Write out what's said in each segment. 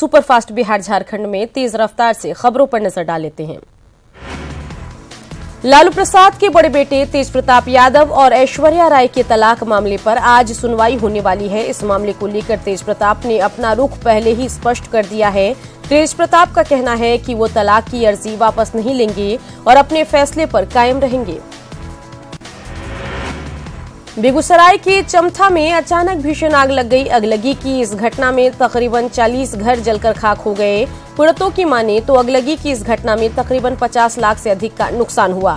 Superfast Bihar Jharkhand में तेज रफ्तार से खबरों पर नजर डाल लेते हैं। लालू प्रसाद के बड़े बेटे तेज प्रताप यादव और ऐश्वर्या राय के तलाक मामले पर आज सुनवाई होने वाली है। इस मामले को लेकर तेज प्रताप ने अपना रुख पहले ही स्पष्ट कर दिया है। तेज प्रताप का कहना है कि वो तलाक की अर्जी वापस नहीं लेंगे और अपने फैसले पर कायम रहेंगे। बेगूसराय के चमथा में अचानक भीषण आग लग गई। अगलगी की इस घटना में तकरीबन 40 घर जलकर खाक हो गए। पीड़ितों की माने तो अगलगी की इस घटना में तकरीबन 50 लाख से अधिक का नुकसान हुआ।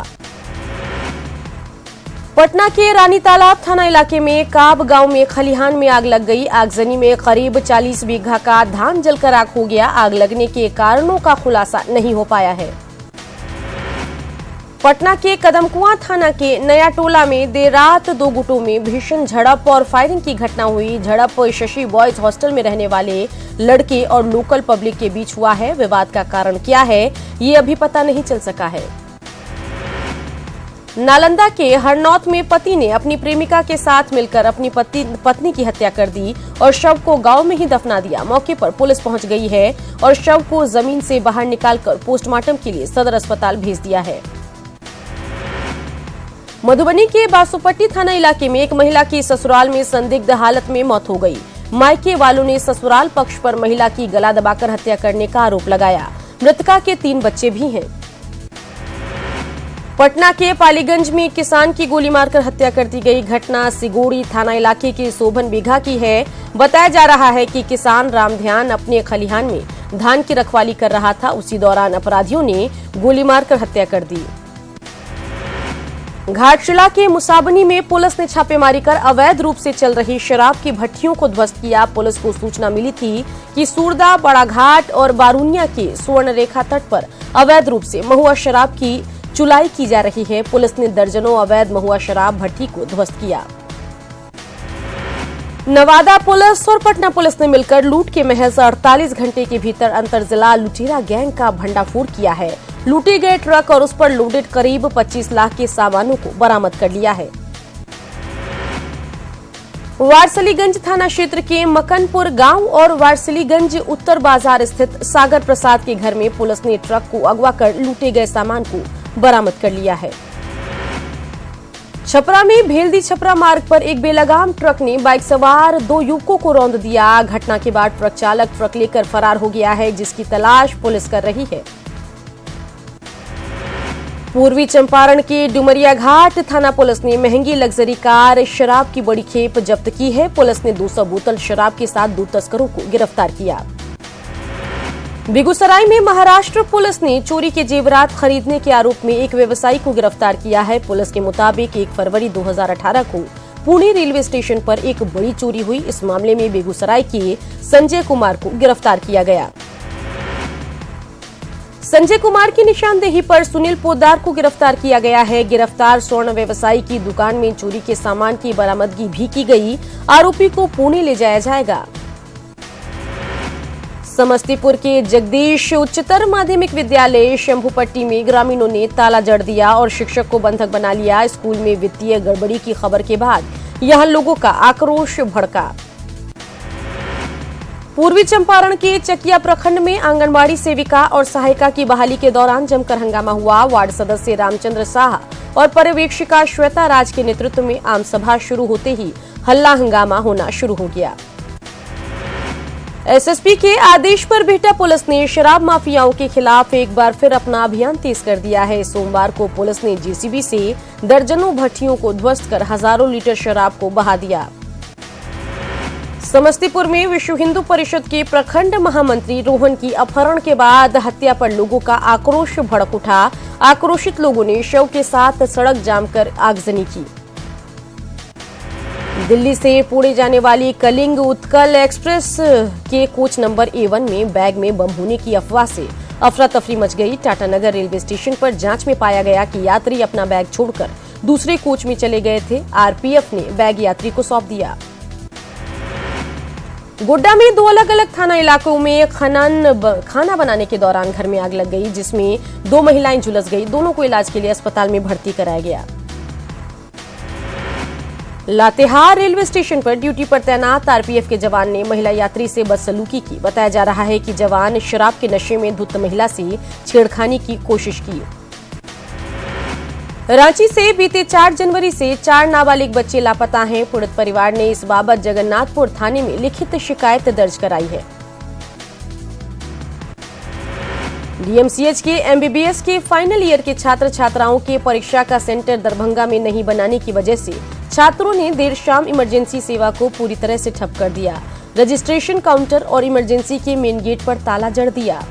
पटना के रानी तालाब थाना इलाके में काब गांव में खलिहान में आग लग गई। आगजनी में करीब 40 बीघा का धान जलकर राख हो गया। आग लगने के कारणों का खुलासा नहीं हो पाया है। पटना के कदमकुआं थाना के नया टोला में देर रात दो गुटों में भीषण झड़प और फायरिंग की घटना हुई। झड़प शशि बॉयज हॉस्टल में रहने वाले लड़के और लोकल पब्लिक के बीच हुआ है। विवाद का कारण क्या है ये अभी पता नहीं चल सका है। नालंदा के हरनौत में पति ने अपनी प्रेमिका के साथ मिलकर अपनी पत्नी की हत्या कर दी और शव को गांव में ही दफना दिया। मौके पर पुलिस पहुंच गई है और शव को जमीन से बाहर निकालकर पोस्टमार्टम के लिए सदर अस्पताल भेज दिया है। मधुबनी के बासुपट्टी थाना इलाके में एक महिला की ससुराल में संदिग्ध हालत में मौत हो गई। मायके वालों ने ससुराल पक्ष पर महिला की गला दबाकर हत्या करने का आरोप लगाया। मृतका के 3 बच्चे भी हैं। पटना के पालीगंज में किसान की गोली मारकर हत्या कर दी गई। घटना सिगोड़ी थाना इलाके के सोभन बीघा की है। बताया जा रहा है कि किसान रामध्यान अपने खलिहान में धान की रखवाली कर रहा था। उसी दौरान अपराधियों ने गोली मारकर हत्या कर दी। घाटशिला के मुसाबनी में पुलिस ने छापेमारी कर अवैध रूप से चल रही शराब की भट्टियों को ध्वस्त किया। पुलिस को सूचना मिली थी कि सूरदा, बड़ाघाट और बारूनिया के स्वर्ण रेखा तट पर अवैध रूप से महुआ शराब की चुलाई की जा रही है। पुलिस ने दर्जनों अवैध महुआ शराब भट्टी को ध्वस्त किया। नवादा पुलिस और पटना पुलिस ने मिलकर लूट के महज 48 घंटे के भीतर अंतरजिला लुटेरा गैंग का भंडाफोड़ किया है। लूटे गए ट्रक और उस पर लोडेड करीब 25 लाख के सामानों को बरामद कर लिया है। वारसलीगंज थाना क्षेत्र के मकनपुर गांव और वारसलीगंज उत्तर बाजार स्थित सागर प्रसाद के घर में पुलिस ने ट्रक को अगवा कर लूटे गए सामान को बरामद कर लिया है। छपरा में भेल्दी छपरा मार्ग पर एक बेलगाम ट्रक ने बाइक सवार 2 युवकों को रौंद दिया। घटना के बाद ट्रक चालक ट्रक लेकर फरार हो गया है, जिसकी तलाश पुलिस कर रही है। पूर्वी चंपारण के डुमरिया घाट थाना पुलिस ने महंगी लग्जरी कार शराब की बड़ी खेप जब्त की है। पुलिस ने 200 बोतल शराब के साथ 2 तस्करों को गिरफ्तार किया। बेगूसराय में महाराष्ट्र पुलिस ने चोरी के जेवरात खरीदने के आरोप में एक व्यवसायी को गिरफ्तार किया है। पुलिस के मुताबिक 1 फरवरी 2018 को पुणे रेलवे स्टेशन पर एक बड़ी चोरी हुई। इस मामले में बेगूसराय के संजय कुमार को गिरफ्तार किया गया। संजय कुमार की निशानदेही पर सुनील पोद्दार को गिरफ्तार किया गया है। गिरफ्तार स्वर्ण व्यवसायी की दुकान में चोरी के सामान की बरामदगी भी की गई। आरोपी को पुणे ले जाया जाएगा। समस्तीपुर के जगदीश उच्चतर माध्यमिक विद्यालय शंभुपट्टी में ग्रामीणों ने ताला जड़ दिया और शिक्षक को बंधक बना लिया। स्कूल में वित्तीय गड़बड़ी की खबर के बाद यहां लोगों का आक्रोश भड़का। पूर्वी चंपारण के चकिया प्रखंड में आंगनबाड़ी सेविका और सहायिका की बहाली के दौरान जमकर हंगामा हुआ। वार्ड सदस्य रामचंद्र साह और पर्यवेक्षिका श्वेता राज के नेतृत्व में आम सभा शुरू होते ही हल्ला हंगामा होना शुरू हो गया। एसएसपी के आदेश पर बिहटा पुलिस ने शराब माफियाओं के खिलाफ एक बार फिर अपना अभियान तेज कर दिया है। सोमवार को पुलिस ने जेसीबी से दर्जनों भट्टियों को ध्वस्त कर हजारों लीटर शराब को बहा दिया। समस्तीपुर में विश्व हिंदू परिषद के प्रखंड महामंत्री रोहन की अपहरण के बाद हत्या पर लोगों का आक्रोश भड़क उठा। आक्रोशित लोगों ने शव के साथ सड़क जाम कर आगजनी की। दिल्ली से पुणे जाने वाली कलिंग उत्कल एक्सप्रेस के कोच नंबर A1 में बैग में बम होने की अफवाह से अफरा तफरी मच गई। टाटानगर रेलवे स्टेशन पर जांच में पाया गया कि यात्री अपना बैग छोड़कर दूसरे कोच में चले गए थे। आरपीएफ ने बैग यात्री को सौंप दिया। गोड्डा में 2 अलग अलग थाना इलाकों में खाना बनाने के दौरान घर में आग लग गई, जिसमें 2 महिलाएं झुलस गई। दोनों को इलाज के लिए अस्पताल में भर्ती कराया गया। लातेहार रेलवे स्टेशन पर ड्यूटी पर तैनात आरपीएफ के जवान ने महिला यात्री से बदसलूकी की। बताया जा रहा है कि जवान शराब के नशे में धुत महिला से छेड़खानी की कोशिश की। रांची से बीते 4 जनवरी से 4 नाबालिग बच्चे लापता हैं। पीड़ित परिवार ने इस बाबत जगन्नाथपुर थाने में लिखित शिकायत दर्ज कराई है। डीएमसीएच के एमबीबीएस के फाइनल ईयर के छात्र छात्राओं के परीक्षा का सेंटर दरभंगा में नहीं बनाने की वजह से छात्रों ने देर शाम इमरजेंसी सेवा को पूरी तरह से ठप कर दिया। रजिस्ट्रेशन काउंटर और इमरजेंसी के मेन गेट पर ताला जड़ दिया।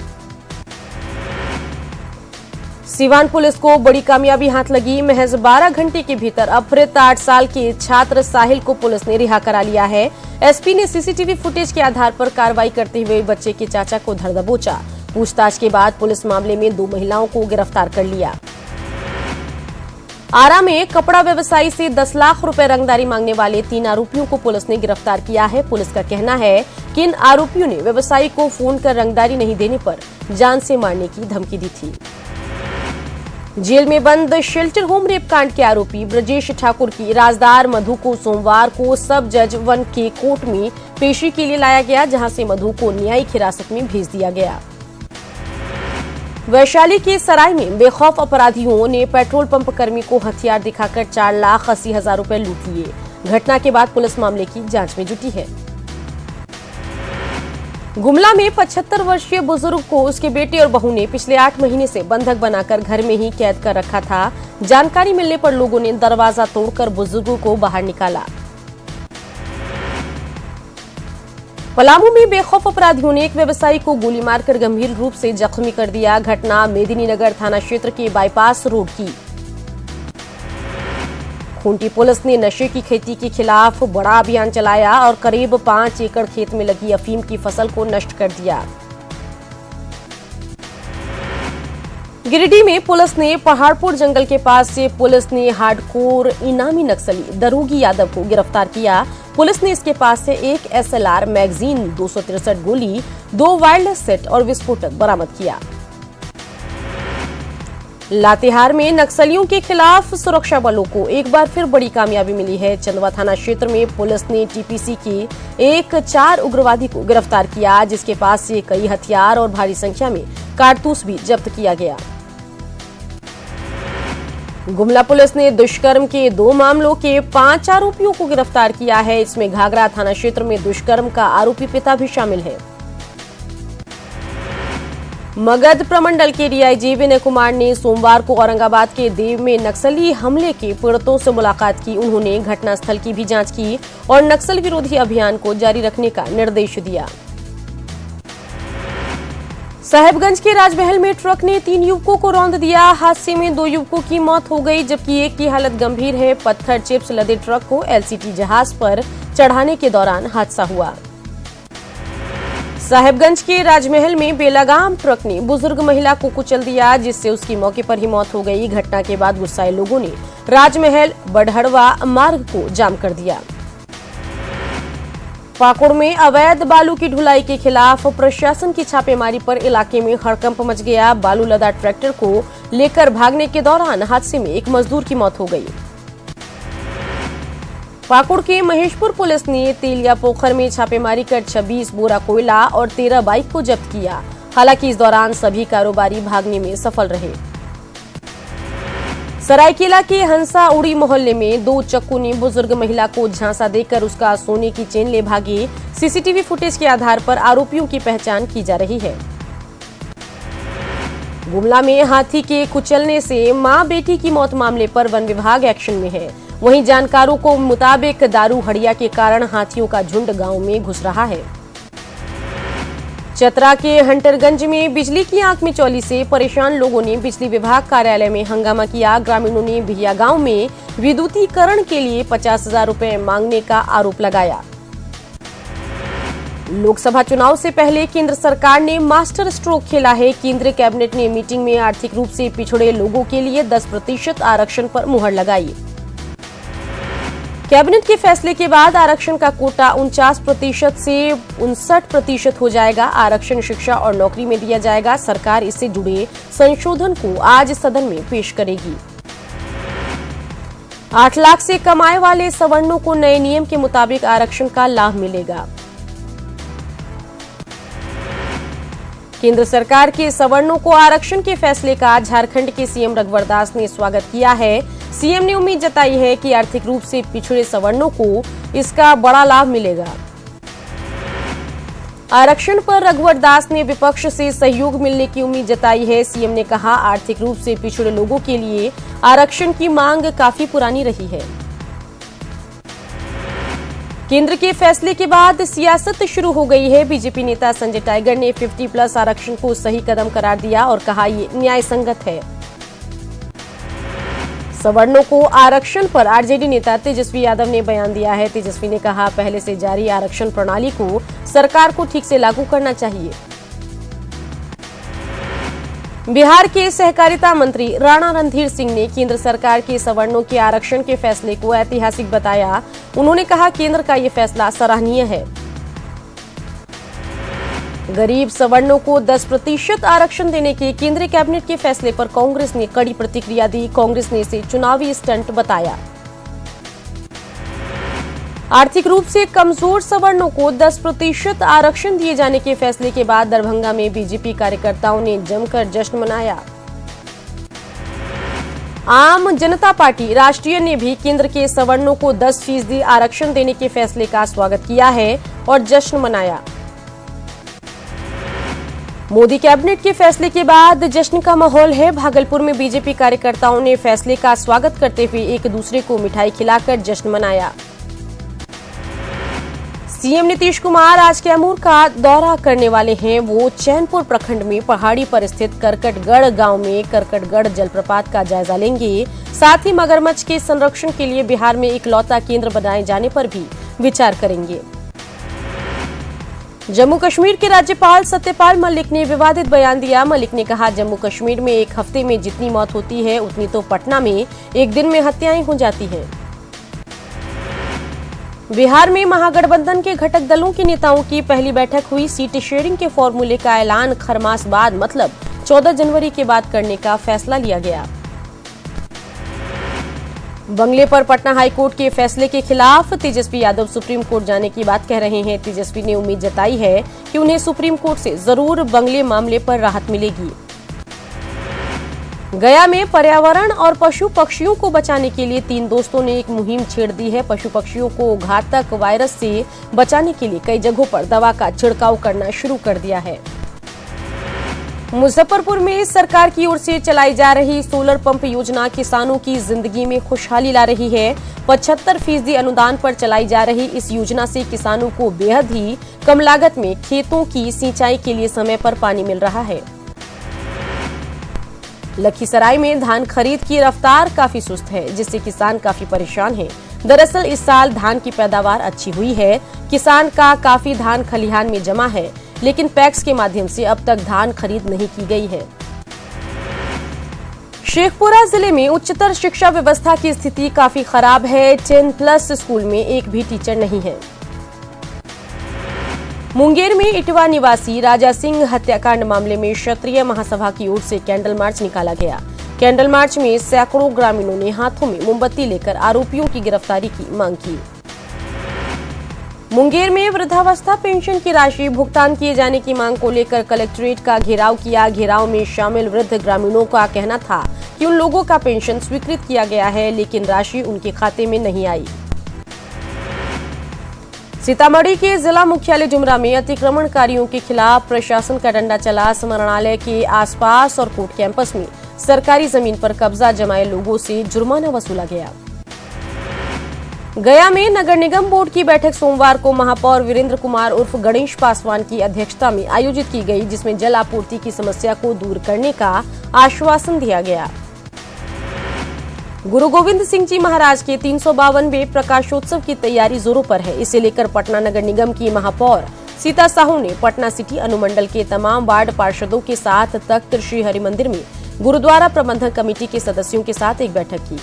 सीवान पुलिस को बड़ी कामयाबी हाथ लगी। महज 12 घंटे के भीतर अपहृत 8 साल के छात्र साहिल को पुलिस ने रिहा करा लिया है। एसपी ने सीसीटीवी फुटेज के आधार पर कार्रवाई करते हुए बच्चे के चाचा को धर दबोचा। पूछताछ के बाद पुलिस मामले में 2 महिलाओं को गिरफ्तार कर लिया। आरा में कपड़ा व्यवसायी से 10 लाख रुपए रंगदारी मांगने वाले 3 आरोपियों को पुलिस ने गिरफ्तार किया है। पुलिस का कहना है कि इन आरोपियों ने व्यवसायी को फोन कर रंगदारी नहीं देने पर जान से मारने की धमकी दी थी। जेल में बंद शेल्टर होम रेप कांड के आरोपी ब्रजेश ठाकुर की राजदार मधु को सोमवार को सब जज 1 के कोर्ट में पेशी के लिए लाया गया, जहां से मधु को न्यायिक हिरासत में भेज दिया गया। वैशाली के सराय में बेखौफ अपराधियों ने पेट्रोल पंप कर्मी को हथियार दिखाकर 4,80,000 रुपए लूट लिए। घटना के बाद पुलिस मामले की जांच में जुटी है। गुमला में 75 वर्षीय बुजुर्ग को उसके बेटे और बहू ने पिछले 8 महीने से बंधक बनाकर घर में ही कैद कर रखा था। जानकारी मिलने पर लोगों ने दरवाजा तोड़कर बुजुर्ग को बाहर निकाला। पलामू में बेखौफ अपराधियों ने एक व्यवसायी को गोली मारकर गंभीर रूप से जख्मी कर दिया। घटना मेदिनीनगर थाना क्षेत्र के बाईपास रोड की। खूंटी पुलिस ने नशे की खेती के खिलाफ बड़ा अभियान चलाया और करीब 5 एकड़ खेत में लगी अफीम की फसल को नष्ट कर दिया। गिरिडीह में पुलिस ने पहाड़पुर जंगल के पास से पुलिस ने हार्डकोर इनामी नक्सली दरोगी यादव को गिरफ्तार किया। पुलिस ने इसके पास से एक एसएलआर मैगजीन, 263 गोली, 2 वायरलेस सेट और विस्फोटक बरामद किया। लातेहार में नक्सलियों के खिलाफ सुरक्षा बलों को एक बार फिर बड़ी कामयाबी मिली है। चंदवा थाना क्षेत्र में पुलिस ने टीपीसी के एक 4 उग्रवादी को गिरफ्तार किया, जिसके पास से कई हथियार और भारी संख्या में कारतूस भी जब्त किया गया। गुमला पुलिस ने दुष्कर्म के 2 मामलों के 5 आरोपियों को गिरफ्तार किया है। इसमें घाघरा थाना क्षेत्र में दुष्कर्म का आरोपी पिता भी शामिल है। मगध प्रमंडल के डीआईजी विनय कुमार ने सोमवार को औरंगाबाद के देव में नक्सली हमले के पीड़ितों से मुलाकात की। उन्होंने घटनास्थल की भी जांच की और नक्सल विरोधी अभियान को जारी रखने का निर्देश दिया। साहेबगंज के राजमहल में ट्रक ने 3 युवकों को रौंद दिया। हादसे में 2 युवकों की मौत हो गई, जबकि एक की हालत गंभीर है। पत्थर चिप्स लदे ट्रक को एलसीटी जहाज पर चढ़ाने के दौरान हादसा हुआ। साहेबगंज के राजमहल में बेलगाम ट्रक ने बुजुर्ग महिला को कुचल दिया, जिससे उसकी मौके पर ही मौत हो गई। घटना के बाद गुस्साए लोगों ने राजमहल बड़हड़वा मार्ग को जाम कर दिया। पाकुड़ में अवैध बालू की ढुलाई के खिलाफ प्रशासन की छापेमारी पर इलाके में हड़कंप मच गया। बालू लदा ट्रैक्टर को लेकर भागने के दौरान हादसे में एक मजदूर की मौत हो गई। पाकुड़ के महेशपुर पुलिस ने तेलिया पोखर में छापेमारी कर 26 बोरा कोयला और 13 बाइक को जब्त किया। हालांकि इस दौरान सभी कारोबारी भागने में सफल रहे। सरायकेला के हंसा उड़ी मोहल्ले में 2 चक्कू ने बुजुर्ग महिला को झांसा देकर उसका सोने की चेन ले भागे। सीसीटीवी फुटेज के आधार पर आरोपियों की पहचान की जा रही है। गुमला में हाथी के कुचलने से मां बेटी की मौत मामले पर वन विभाग एक्शन में है। वहीं जानकारों को मुताबिक दारू हड़िया के कारण हाथियों का झुंड गांव में घुस रहा है। चतरा के हंटरगंज में बिजली की आंख में चौली से परेशान लोगों ने बिजली विभाग कार्यालय में हंगामा किया। ग्रामीणों ने भिया गांव में विद्युतीकरण के लिए 50,000 रुपए मांगने का आरोप लगाया। लोकसभा चुनाव से पहले केंद्र सरकार ने मास्टर स्ट्रोक खेला है। केंद्रीय कैबिनेट ने मीटिंग में आर्थिक रूप से पिछड़े लोगों के लिए 10% आरक्षण पर मुहर लगाई। कैबिनेट के फैसले के बाद आरक्षण का कोटा 49% से 59% हो जाएगा। आरक्षण शिक्षा और नौकरी में दिया जाएगा। सरकार इससे जुड़े संशोधन को आज सदन में पेश करेगी। 8 लाख से कम आय वाले सवर्णों को नए नियम के मुताबिक आरक्षण का लाभ मिलेगा। केंद्र सरकार के सवर्णों को आरक्षण के फैसले का झारखंड के सीएम रघुवर दास ने स्वागत किया है। सीएम ने उम्मीद जताई है कि आर्थिक रूप से पिछड़े सवर्णों को इसका बड़ा लाभ मिलेगा। आरक्षण पर रघुवर दास ने विपक्ष से सहयोग मिलने की उम्मीद जताई है। सीएम ने कहा, आर्थिक रूप से पिछड़े लोगों के लिए आरक्षण की मांग काफी पुरानी रही है। केंद्र के फैसले के बाद सियासत शुरू हो गई है। बीजेपी नेता संजय टाइगर ने 50+ आरक्षण को सही कदम करार दिया और कहा, ये न्याय संगत है। सवर्णों को आरक्षण पर आरजेडी नेता तेजस्वी यादव ने बयान दिया है। तेजस्वी ने कहा, पहले से जारी आरक्षण प्रणाली को सरकार को ठीक से लागू करना चाहिए। बिहार के सहकारिता मंत्री राणा रणधीर सिंह ने केंद्र सरकार के सवर्णों के आरक्षण के फैसले को ऐतिहासिक बताया। उन्होंने कहा, केंद्र का ये फैसला सराहनीय है। गरीब सवर्णों को 10% आरक्षण देने के केंद्रीय कैबिनेट के फैसले पर कांग्रेस ने कड़ी प्रतिक्रिया दी। कांग्रेस ने इसे चुनावी स्टंट बताया। आर्थिक रूप से कमजोर सवर्णों को 10% आरक्षण दिए जाने के फैसले के बाद दरभंगा में बीजेपी कार्यकर्ताओं ने जमकर जश्न मनाया। आम जनता पार्टी राष्ट्रीय ने भी केंद्र के सवर्णों को 10% आरक्षण देने के फैसले का स्वागत किया है और जश्न मनाया। मोदी कैबिनेट के फैसले के बाद जश्न का माहौल है। भागलपुर में बीजेपी कार्यकर्ताओं ने फैसले का स्वागत करते हुए एक दूसरे को मिठाई खिलाकर जश्न मनाया। सीएम नीतीश कुमार आज कैमूर का दौरा करने वाले हैं। वो चैनपुर प्रखंड में पहाड़ी पर स्थित करकटगढ़ गांव में करकटगढ़ जलप्रपात का जायजा लेंगे। साथ ही मगरमच्छ के संरक्षण के लिए बिहार में इकलौता केंद्र बनाए जाने पर भी विचार करेंगे। जम्मू कश्मीर के राज्यपाल सत्यपाल मलिक ने विवादित बयान दिया। मलिक ने कहा, जम्मू कश्मीर में एक हफ्ते में जितनी मौत होती है उतनी तो पटना में एक दिन में हत्याएं हो जाती हैं। बिहार में महागठबंधन के घटक दलों के नेताओं की पहली बैठक हुई। सीट शेयरिंग के फॉर्मूले का ऐलान खरमास बाद मतलब 14 जनवरी के बाद करने का फैसला लिया गया। बंगले पर पटना हाईकोर्ट के फैसले के खिलाफ तेजस्वी यादव सुप्रीम कोर्ट जाने की बात कह रहे हैं। तेजस्वी ने उम्मीद जताई है कि उन्हें सुप्रीम कोर्ट से जरूर बंगले मामले पर राहत मिलेगी। गया में पर्यावरण और पशु पक्षियों को बचाने के लिए 3 दोस्तों ने एक मुहिम छेड़ दी है। पशु पक्षियों को घातक वायरस से बचाने के लिए कई जगहों पर दवा का छिड़काव करना शुरू कर दिया है। मुजफ्फरपुर में सरकार की ओर से चलाई जा रही सोलर पंप योजना किसानों की जिंदगी में खुशहाली ला रही है। 75% अनुदान पर चलाई जा रही इस योजना से किसानों को बेहद ही कम लागत में खेतों की सिंचाई के लिए समय पर पानी मिल रहा है। लखीसराय में धान खरीद की रफ्तार काफी सुस्त है, जिससे किसान काफी परेशान हैं। दरअसल इस साल धान की पैदावार अच्छी हुई है। किसान का काफी धान खलिहान में जमा है, लेकिन पैक्स के माध्यम से अब तक धान खरीद नहीं की गई है। शेखपुरा जिले में उच्चतर शिक्षा व्यवस्था की स्थिति काफी खराब है। 10+ स्कूल में एक भी टीचर नहीं है। मुंगेर में इटवा निवासी राजा सिंह हत्याकांड मामले में क्षत्रिय महासभा की ओर से कैंडल मार्च निकाला गया। कैंडल मार्च में सैकड़ों ग्रामीणों ने हाथों में मोमबत्ती लेकर आरोपियों की गिरफ्तारी की मांग की। मुंगेर में वृद्धावस्था पेंशन की राशि भुगतान किए जाने की मांग को लेकर कलेक्ट्रेट का घेराव किया। घेराव में शामिल वृद्ध ग्रामीणों का कहना था कि उन लोगों का पेंशन स्वीकृत किया गया है, लेकिन राशि उनके खाते में नहीं आई। सीतामढ़ी के जिला मुख्यालय डुमरा में अतिक्रमणकारियों के खिलाफ प्रशासन का डंडा चला। स्मरणालय के आसपास और कोर्ट कैंपस में सरकारी जमीन पर कब्जा जमाए लोगों से जुर्माना वसूला गया। गया में नगर निगम बोर्ड की बैठक सोमवार को महापौर वीरेंद्र कुमार उर्फ गणेश पासवान की अध्यक्षता में आयोजित की गई, जिसमें जल आपूर्ति की समस्या को दूर करने का आश्वासन दिया गया। गुरु गोविंद सिंह जी महाराज के 352वें प्रकाशोत्सव की तैयारी जोरों पर है। इसे लेकर पटना नगर निगम की महापौर सीता साहू ने पटना सिटी अनुमंडल के तमाम वार्ड पार्षदों के साथ तख्त श्री हरि मंदिर में गुरुद्वारा प्रबंधक कमेटी के सदस्यों के साथ एक बैठक की।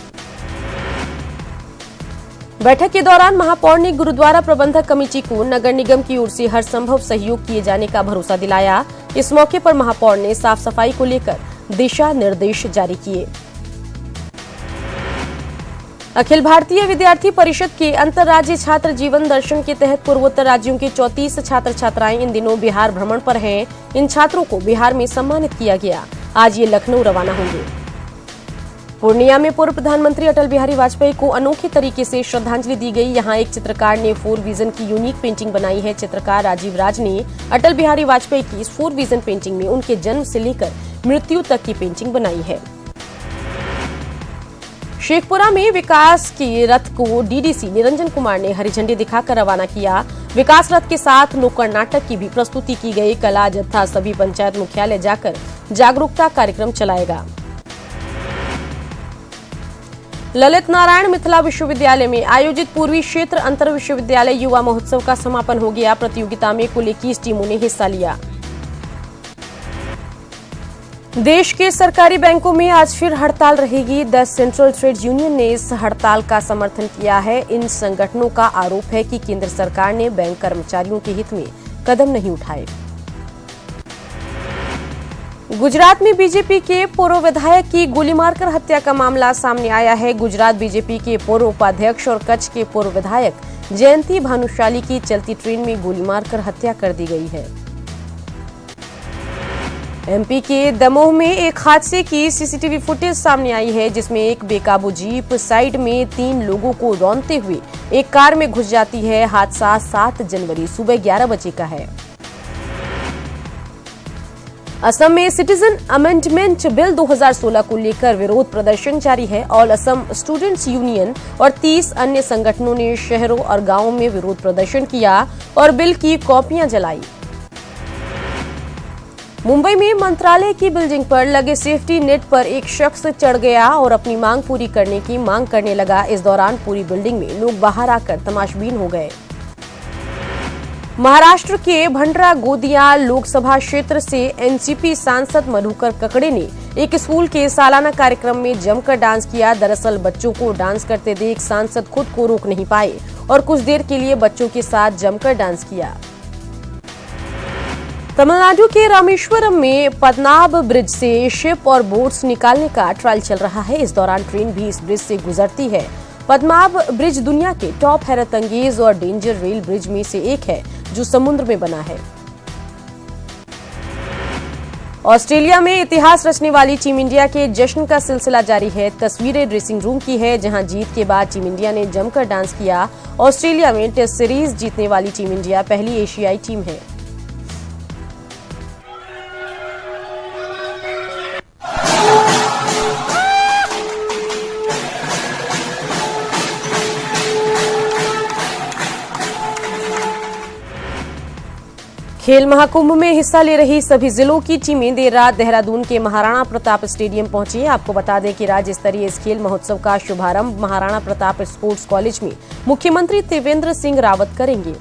बैठक के दौरान महापौर ने गुरुद्वारा प्रबंधक कमेटी को नगर निगम की ओर से हर संभव सहयोग किए जाने का भरोसा दिलाया। इस मौके पर महापौर ने साफ सफाई को लेकर दिशा निर्देश जारी किए। अखिल भारतीय विद्यार्थी परिषद के अंतर्राज्यीय छात्र जीवन दर्शन के तहत पूर्वोत्तर राज्यों के 34 छात्र छात्राएं इन दिनों बिहार भ्रमण पर हैं। इन छात्रों को बिहार में सम्मानित किया गया। आज ये लखनऊ रवाना होंगे। पूर्णिया में पूर्व प्रधानमंत्री अटल बिहारी वाजपेयी को अनोखे तरीके से श्रद्धांजलि दी गई। यहां एक चित्रकार ने 4 विजन की यूनिक पेंटिंग बनाई है। चित्रकार राजीव राज ने अटल बिहारी वाजपेयी की इस 4 विजन पेंटिंग में उनके जन्म से लेकर मृत्यु तक की पेंटिंग बनाई है। शेखपुरा में विकास के रथ को डीडीसी निरंजन कुमार ने हरी झंडी दिखाकर रवाना किया। विकास रथ के साथ नुक्कड़ नाटक की भी प्रस्तुति की गई। कला जत्था सभी पंचायत मुख्यालय जाकर जागरूकता कार्यक्रम चलाएगा। ललित नारायण मिथिला विश्वविद्यालय में आयोजित पूर्वी क्षेत्र अंतर विश्वविद्यालय युवा महोत्सव का समापन हो गया। प्रतियोगिता में कुल 21 टीमों ने हिस्सा लिया। देश के सरकारी बैंकों में आज फिर हड़ताल रहेगी। द सेंट्रल ट्रेड यूनियन ने इस हड़ताल का समर्थन किया है। इन संगठनों का आरोप है कि केंद्र सरकार ने बैंक कर्मचारियों के हित में कदम नहीं उठाए। गुजरात में बीजेपी के पूर्व विधायक की गोली मारकर हत्या का मामला सामने आया है। गुजरात बीजेपी के पूर्व उपाध्यक्ष और कच्छ के पूर्व विधायक जयंती भानुशाली की चलती ट्रेन में गोली मारकर हत्या कर दी गई है। एमपी के दमोह में एक हादसे की सीसीटीवी फुटेज सामने आई है, जिसमें एक बेकाबू जीप साइड में 3 लोगों को रौंदते हुए एक कार में घुस जाती है। हादसा 7 जनवरी सुबह 11 बजे का है। असम में सिटीजन अमेंडमेंट बिल 2016 को लेकर विरोध प्रदर्शन जारी है। ऑल असम स्टूडेंट्स यूनियन और 30 अन्य संगठनों ने शहरों और गांवों में विरोध प्रदर्शन किया और बिल की कॉपियां जलाई। मुंबई में मंत्रालय की बिल्डिंग पर लगे सेफ्टी नेट पर एक शख्स चढ़ गया और अपनी मांग पूरी करने की मांग करने लगा। इस दौरान पूरी बिल्डिंग में लोग बाहर आकर तमाशबीन हो गए। महाराष्ट्र के भंडारा गोंदिया लोकसभा क्षेत्र से एनसीपी सांसद मधुकर ककड़े ने एक स्कूल के सालाना कार्यक्रम में जमकर डांस किया। दरअसल बच्चों को डांस करते देख सांसद खुद को रोक नहीं पाए और कुछ देर के लिए बच्चों के साथ जमकर डांस किया। तमिलनाडु के रामेश्वरम में पद्मनाभ ब्रिज से शिप और बोट्स निकालने का ट्रायल चल रहा है। इस दौरान ट्रेन भी इस ब्रिज से गुजरती है। पद्मनाभ ब्रिज दुनिया के टॉप हैरतअंगेज और डेंजर रेल ब्रिज में से एक है, जो समुद्र में बना है। ऑस्ट्रेलिया में इतिहास रचने वाली टीम इंडिया के जश्न का सिलसिला जारी है। तस्वीरें ड्रेसिंग रूम की है, जहां जीत के बाद टीम इंडिया ने जमकर डांस किया। ऑस्ट्रेलिया में टेस्ट सीरीज जीतने वाली टीम इंडिया पहली एशियाई टीम है। खेल महाकुंभ में हिस्सा ले रही सभी जिलों की टीमें देर रात देहरादून के महाराणा प्रताप स्टेडियम पहुंची। आपको बता दें कि राज्य स्तरीय इस खेल महोत्सव का शुभारंभ महाराणा प्रताप स्पोर्ट्स कॉलेज में मुख्यमंत्री त्रिवेंद्र सिंह रावत करेंगे।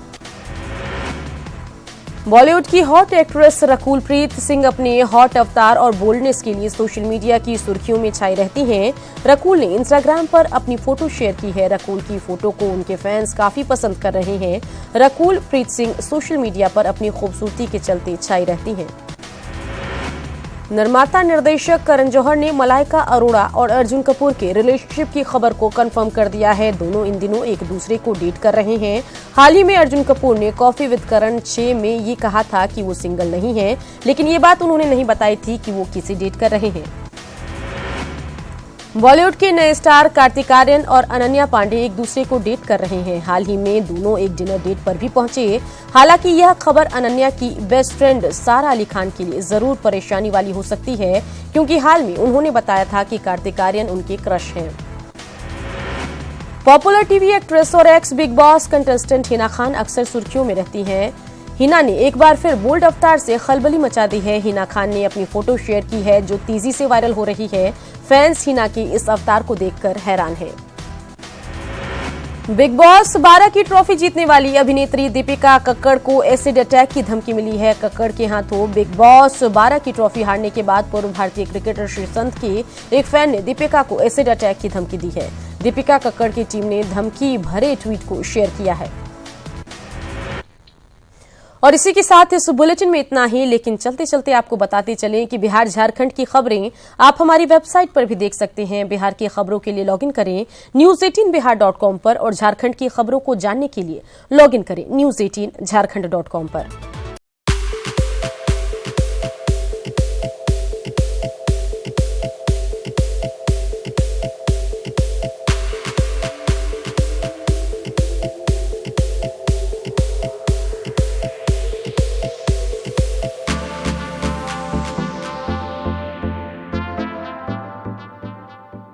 बॉलीवुड की हॉट एक्ट्रेस रकुल प्रीत सिंह अपने हॉट अवतार और बोल्डनेस के लिए सोशल मीडिया की सुर्खियों में छाई रहती हैं। रकुल ने इंस्टाग्राम पर अपनी फोटो शेयर की है। रकुल की फोटो को उनके फैंस काफी पसंद कर रहे हैं। रकुल प्रीत सिंह सोशल मीडिया पर अपनी खूबसूरती के चलते छाई रहती हैं। निर्माता निर्देशक करण जौहर ने मलाइका अरोड़ा और अर्जुन कपूर के रिलेशनशिप की खबर को कंफर्म कर दिया है। दोनों इन दिनों एक दूसरे को डेट कर रहे हैं। हाल ही में अर्जुन कपूर ने कॉफी विद करण 6 में ये कहा था कि वो सिंगल नहीं है, लेकिन ये बात उन्होंने नहीं बताई थी कि वो किसे डेट कर रहे हैं। बॉलीवुड के नए स्टार कार्तिक आर्यन और अनन्या पांडे एक दूसरे को डेट कर रहे हैं। हाल ही में दोनों एक डिनर डेट पर भी पहुंचे। हालांकि यह खबर अनन्या की बेस्ट फ्रेंड सारा अली खान के लिए जरूर परेशानी वाली हो सकती है, क्योंकि हाल में उन्होंने बताया था कि कार्तिक आर्यन उनके क्रश हैं। पॉपुलर टीवी एक्ट्रेस और x big boss contestant Hina Khan अक्सर सुर्खियों में रहती हैं। हिना ने एक बार फिर बोल्ड अवतार से खलबली मचा दी है। हिना खान ने अपनी फोटो शेयर की है, जो तेजी से वायरल हो रही है। फैंस हिना के इस अवतार को देखकर हैरान हैं। बिग बॉस 12 की ट्रॉफी जीतने वाली अभिनेत्री दीपिका कक्कड़ को एसिड अटैक की धमकी मिली है। कक्कड़ के हाथों बिग बॉस 12 की ट्रॉफी हारने के बाद पूर्व भारतीय क्रिकेटर श्रीसंत के एक फैन ने दीपिका को एसिड अटैक की धमकी दी है। दीपिका कक्कड़ की टीम ने धमकी भरे ट्वीट को शेयर किया है। और इसी के साथ इस बुलेटिन में इतना ही, लेकिन चलते चलते आपको बताते चलें कि बिहार झारखंड की खबरें आप हमारी वेबसाइट पर भी देख सकते हैं। बिहार की खबरों के लिए लॉगिन करें news18bihar.com पर और झारखंड की खबरों को जानने के लिए लॉगिन करें news18jharkhand.com पर।